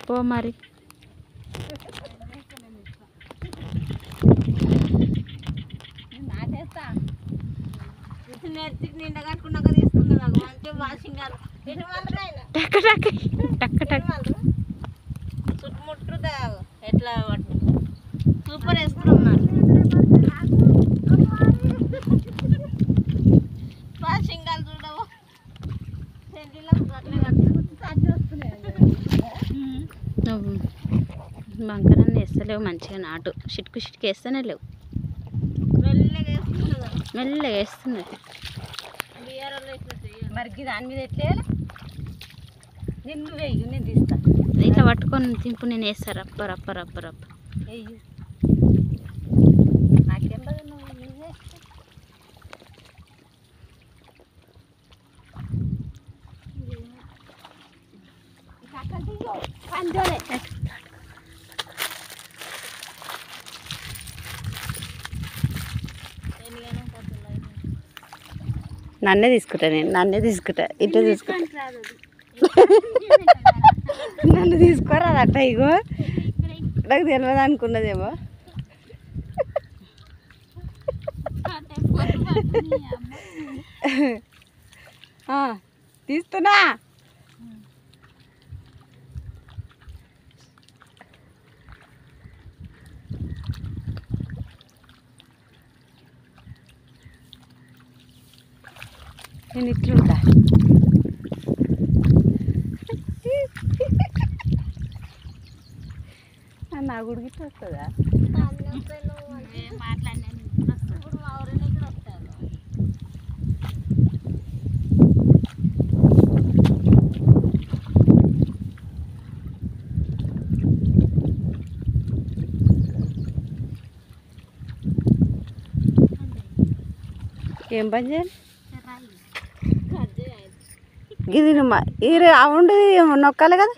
పో మరి. చుట్టుముట్టు ఎట్లా సూపర్ వేసుకున్నాం. వాషింగాలు చూడవు నువ్వు బంకరాన్ని వేస్తలేవు మంచిగా. నాటు చిటుకు చిటుకు వేస్తేనే లేవు. మెల్లగా వేస్తున్నది. మరి దాని మీద ఎట్లా నిన్ను వేయి, నేను తీస్తా. ఇట్లా పట్టుకొని తింపు, నేను వేస్తా. రప్ప రప్ప రప్ప రప్ప వేయి. నాకేం కదా నువ్వు నన్నే తీసుకుంటా. నేను నన్నే తీసుకుంటా. ఇట్లా తీసుకుంటా. నన్ను తీసుకోరా అట్ట. ఇగో నాకు తెలియదు అనుకున్నదేమో. తీస్తున్నా. నేను ఇట్లుంటా. నా గుడికి వస్తుందా? ఏం పని చేయాలి? ఇది ఉండదు నొక్కాలి కదా.